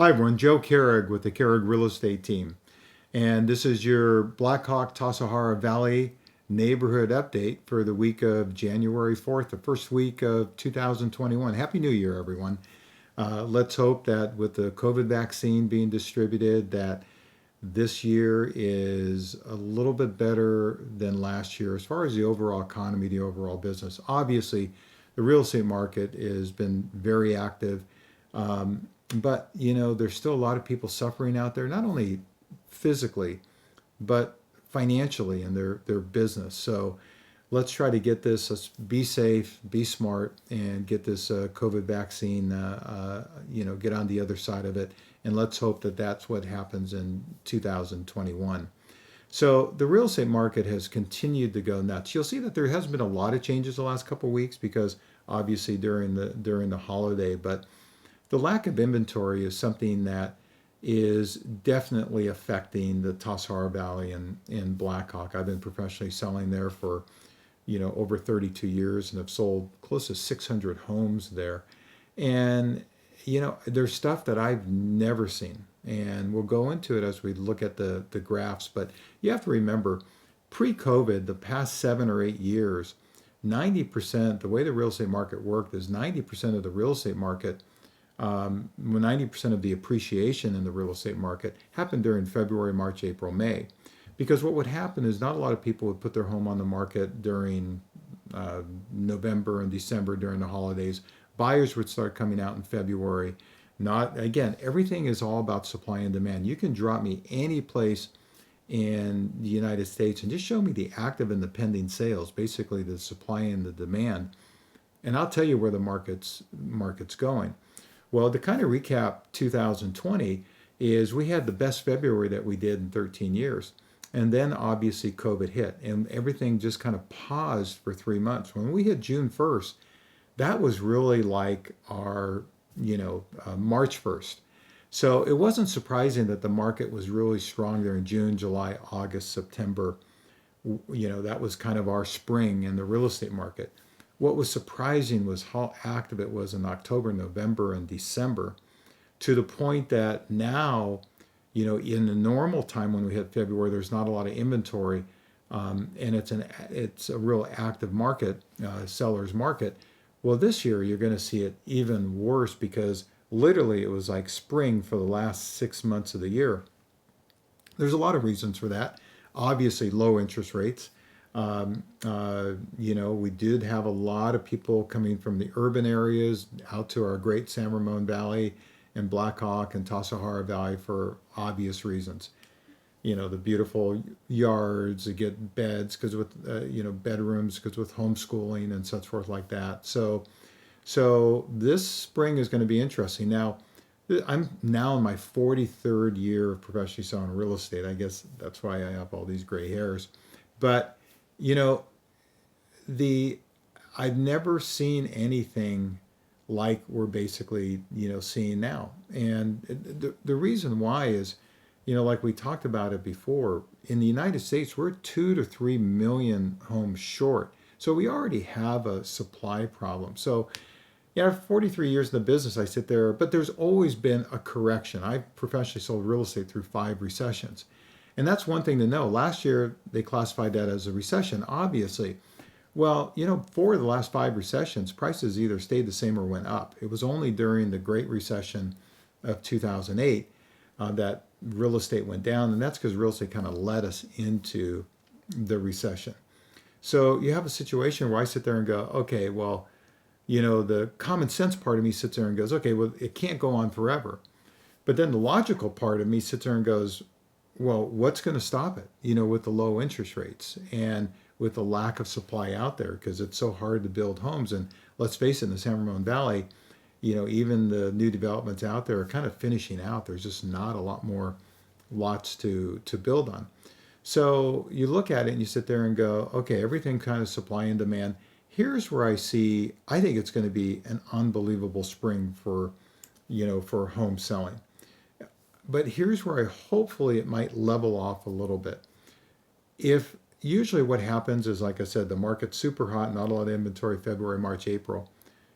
Hi everyone, Joe Kehrig with the Kehrig Real Estate Team. And this is your Blackhawk Tassajara Valley neighborhood update for the week of January 4th, the first week of 2021. Happy New Year, everyone. Let's hope that with the COVID vaccine being distributed, that this year is a little bit better than last year as far as the overall economy, the overall business. Obviously, the real estate market has been very active. But there's still a lot of people suffering out there, not only physically, but financially in their business. So let's try to get this. Let's be safe, be smart, and get this COVID vaccine. Get on the other side of it, and let's hope that that's what happens in 2021. So the real estate market has continued to go nuts. You'll see that there has been a lot of changes the last couple of weeks because obviously during the holiday, but the lack of inventory is something that is definitely affecting the Tassajara Valley and Blackhawk. I've been professionally selling there for, over 32 years and have sold close to 600 homes there. And, there's stuff that I've never seen. And we'll go into it as we look at the graphs. But you have to remember, pre-COVID, the past 7 or 8 years, 90%, the way the real estate market worked is 90% of the real estate market 90% of the appreciation in the real estate market happened during February, March, April, May. Because what would happen is not a lot of people would put their home on the market during November and December during the holidays. Buyers would start coming out in February. Again, everything is all about supply and demand. You can drop me any place in the United States and just show me the active and the pending sales, basically the supply and the demand, and I'll tell you where the market's going. Well, to kind of recap 2020 is we had the best February that we did in 13 years. And then obviously COVID hit and everything just kind of paused for 3 months. When we hit June 1st, that was really like our, March 1st. So it wasn't surprising that the market was really strong there in June, July, August, September. That was kind of our spring in the real estate market. What was surprising was how active it was in October, November, and December, to the point that now, in the normal time when we hit February, there's not a lot of inventory, and it's a real active market, seller's market. Well, this year you're going to see it even worse because literally it was like spring for the last 6 months of the year. There's a lot of reasons for that. Obviously, low interest rates. We did have a lot of people coming from the urban areas out to our great San Ramon Valley and Blackhawk and Tassajara Valley for obvious reasons. The beautiful yards, to get beds because with, bedrooms because with homeschooling and such forth like that. So this spring is going to be interesting. Now, I'm now in my 43rd year of professionally selling real estate. I guess that's why I have all these gray hairs. But I've never seen anything like we're basically, seeing now. And the reason why is, like we talked about it before, in the United States, we're 2 to 3 million homes short. So we already have a supply problem. So, after 43 years in the business, I sit there, but there's always been a correction. I've professionally sold real estate through 5 recessions. And that's one thing to know. Last year, they classified that as a recession, obviously. Well, for the last 5 recessions, prices either stayed the same or went up. It was only during the Great Recession of 2008 that real estate went down, and that's because real estate kind of led us into the recession. So you have a situation where I sit there and go, okay, well, the common sense part of me sits there and goes, okay, well, it can't go on forever. But then the logical part of me sits there and goes, well, what's going to stop it, with the low interest rates and with the lack of supply out there because it's so hard to build homes. And let's face it, in the San Ramon Valley, even the new developments out there are kind of finishing out. There's just not a lot more lots to build on. So you look at it and you sit there and go, okay, everything kind of supply and demand. Here's where I think it's going to be an unbelievable spring for home selling. But here's where hopefully it might level off a little bit. If usually what happens is, like I said, the market's super hot, not a lot of inventory, February, March, April.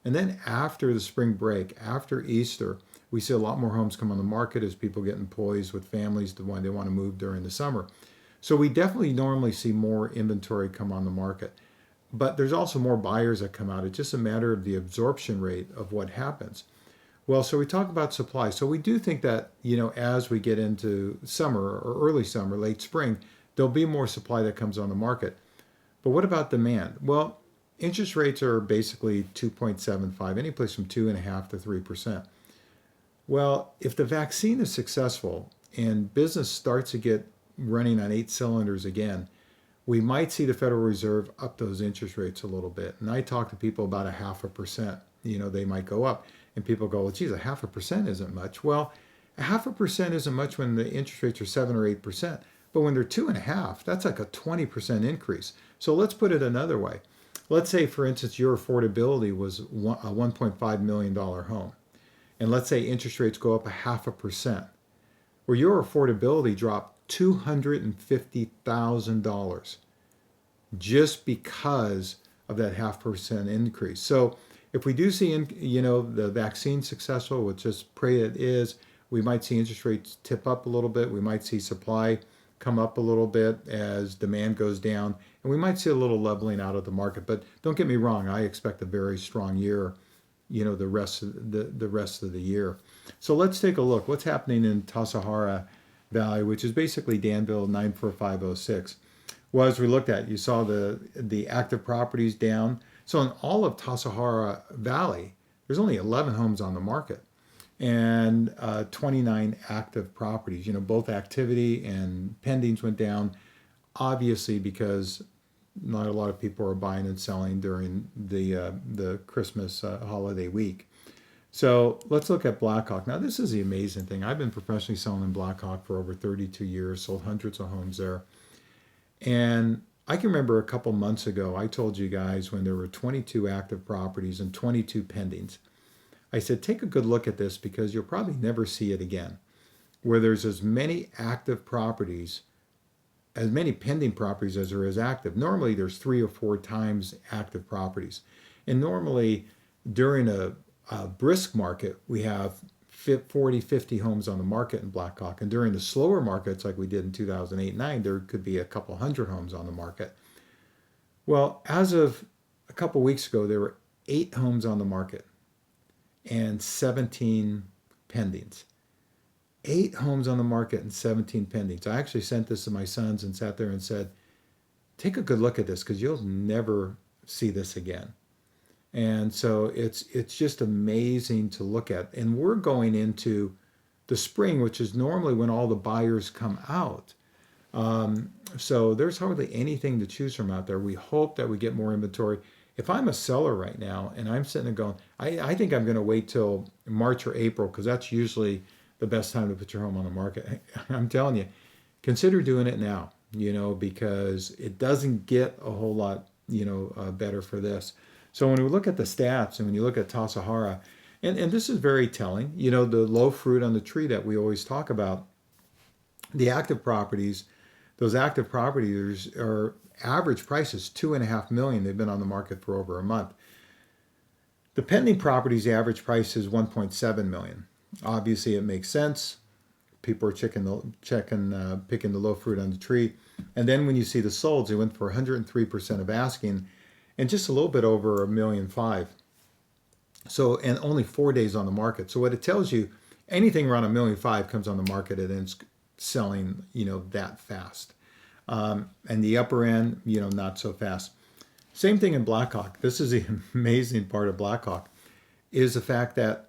And then after the spring break, after Easter, We see a lot more homes come on the market as people get employees with families to when they want to move during the summer. So we definitely normally see more inventory come on the market. But there's also more buyers that come out. It's just a matter of the absorption rate of what happens. Well, so we talk about supply. So we do think that, as we get into summer or early summer, late spring, there'll be more supply that comes on the market. But what about demand? Well, interest rates are basically 2.75, any place from 2.5 to 3%. Well, if the vaccine is successful and business starts to get running on 8 cylinders again, we might see the Federal Reserve up those interest rates a little bit. And I talk to people about 0.5%. They might go up. And people go, well, geez, 0.5% isn't much. Well, 0.5% isn't much when the interest rates are 7 or 8%. But when they're 2.5, that's like a 20% increase. So let's put it another way. Let's say, for instance, your affordability was a $1.5 million home. And let's say interest rates go up 0.5%. Well, your affordability dropped $250,000 just because of that 0.5% increase. So if we do see, the vaccine successful, which just pray it is, we might see interest rates tip up a little bit. We might see supply come up a little bit as demand goes down, and we might see a little leveling out of the market. But don't get me wrong, I expect a very strong year, the rest of the year. So let's take a look. What's happening in Tassajara Valley, which is basically Danville 94506. Well, as we looked at, you saw the active properties down. So in all of Tassajara Valley, there's only 11 homes on the market and 29 active properties. Both activity and pendings went down, obviously because not a lot of people are buying and selling during the Christmas holiday week. So let's look at Blackhawk. Now, this is the amazing thing. I've been professionally selling in Blackhawk for over 32 years, sold hundreds of homes there. And I can remember a couple months ago, I told you guys when there were 22 active properties and 22 pendings. I said, take a good look at this because you'll probably never see it again, where there's as many active properties, as many pending properties as there is active. Normally, there's 3 or 4 times active properties. And normally, during a brisk market, we have 40, 50 homes on the market in Blackhawk. And during the slower markets, like we did in 2008-9, there could be a couple hundred homes on the market. Well, as of a couple weeks ago, there were 8 homes on the market and 17 pendings. 8 homes on the market and 17 pendings. I actually sent this to my sons and sat there and said, take a good look at this because you'll never see this again. And so it's just amazing to look at. And we're going into the spring, which is normally when all the buyers come out. So there's hardly anything to choose from out there. We hope that we get more inventory. If I'm a seller right now and I'm sitting there going, I think I'm going to wait till March or April because that's usually the best time to put your home on the market. I'm telling you, consider doing it now, because it doesn't get a whole lot, better for this. So when we look at the stats and when you look at Tassajara, and this is very telling, the low fruit on the tree that we always talk about, the active properties, those active properties are average price is $2.5 million. They've been on the market for over a month. The pending properties, the average price is $1.7 million. Obviously, it makes sense. People are picking the low fruit on the tree. And then when you see the solds, they went for 103% of asking and just a little bit over $1.5 million. So, and only 4 days on the market. So what it tells you, anything around $1.5 million comes on the market and it's selling, that fast. And the upper end, not so fast. Same thing in Blackhawk. This is the amazing part of Blackhawk, is the fact that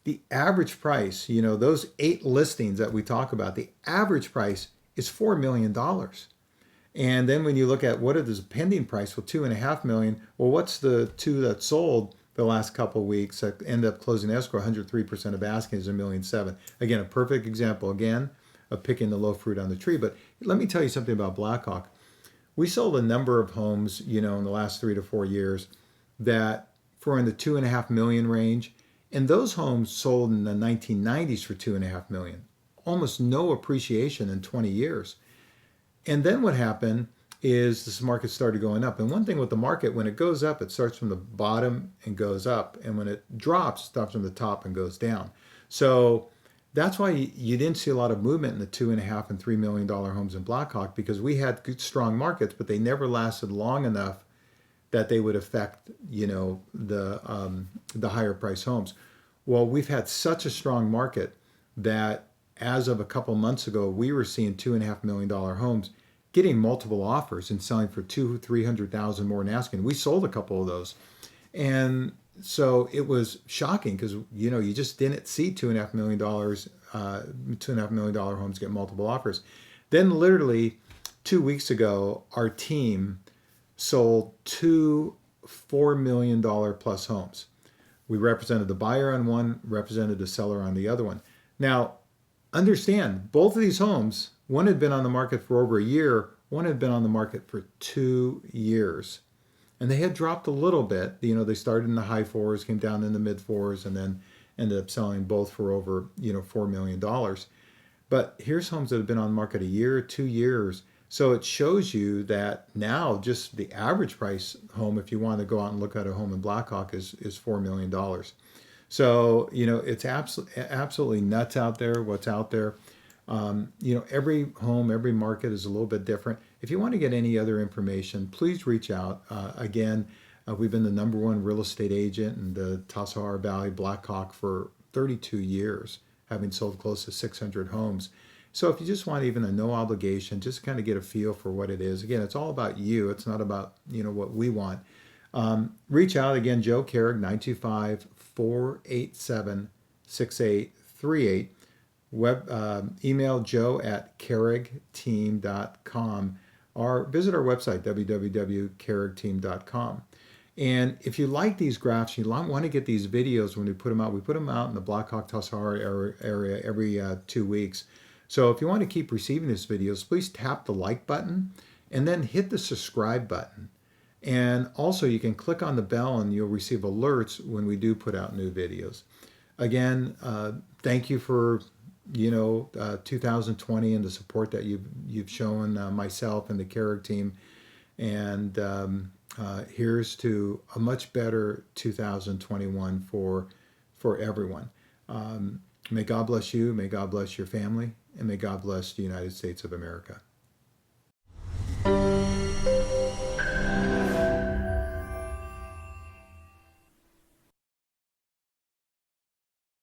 the average price, those 8 listings that we talk about, the average price is $4 million. And then when you look at what is the pending price, well, $2.5 million. Well, what's the 2 that sold the last couple of weeks that end up closing escrow? 103% of asking is $1.7 million. Again, a perfect example of picking the low fruit on the tree. But let me tell you something about Blackhawk. We sold a number of homes, in the last 3 to 4 years that were in the $2.5 million range. And those homes sold in the 1990s for $2.5 million. Almost no appreciation in 20 years. And then what happened is this market started going up. And one thing with the market, when it goes up, it starts from the bottom and goes up. And when it drops, it stops from the top and goes down. So that's why you didn't see a lot of movement in the $2.5 and $3 million homes in Blackhawk, because we had good, strong markets, but they never lasted long enough that they would affect, the higher price homes. Well, we've had such a strong market that as of a couple months ago, we were seeing $2.5 million homes getting multiple offers and selling for 300,000 more than asking. We sold a couple of those, and so it was shocking because you just didn't see $2.5 million, $2.5 million homes get multiple offers. Then literally 2 weeks ago, our team sold two $4 million plus homes. We represented the buyer on one, represented the seller on the other one. Now, understand, both of these homes, one had been on the market for over a year, one had been on the market for 2 years. And they had dropped a little bit. They started in the high fours, came down in the mid fours, and then ended up selling both for over, $4 million. But here's homes that have been on the market a year, 2 years. So it shows you that now just the average price home, if you want to go out and look at a home in Blackhawk, is $4 million. So it's absolutely nuts out there. What's out there? Every home, every market is a little bit different. If you want to get any other information, please reach out. Again, we've been the number one real estate agent in the Tassajara Valley, Blackhawk, for 32 years, having sold close to 600 homes. So if you just want even a no obligation, just kind of get a feel for what it is. Again, it's all about you. It's not about, what we want. Reach out. Again, Joe Kehrig, 925-487-6838. Email joe@kehrigteam.com, or visit our website, www.kehrigteam.com. And if you like these graphs, you want to get these videos when we put them out in the Blackhawk Tassajara area every 2 weeks. So if you want to keep receiving these videos, please tap the like button and then hit the subscribe button. And also you can click on the bell and you'll receive alerts when we do put out new videos. Again, thank you for 2020 and the support that you've shown myself and the Kehrig team. And here's to a much better 2021 for everyone. May God bless you, may God bless your family, and may God bless the United States of America.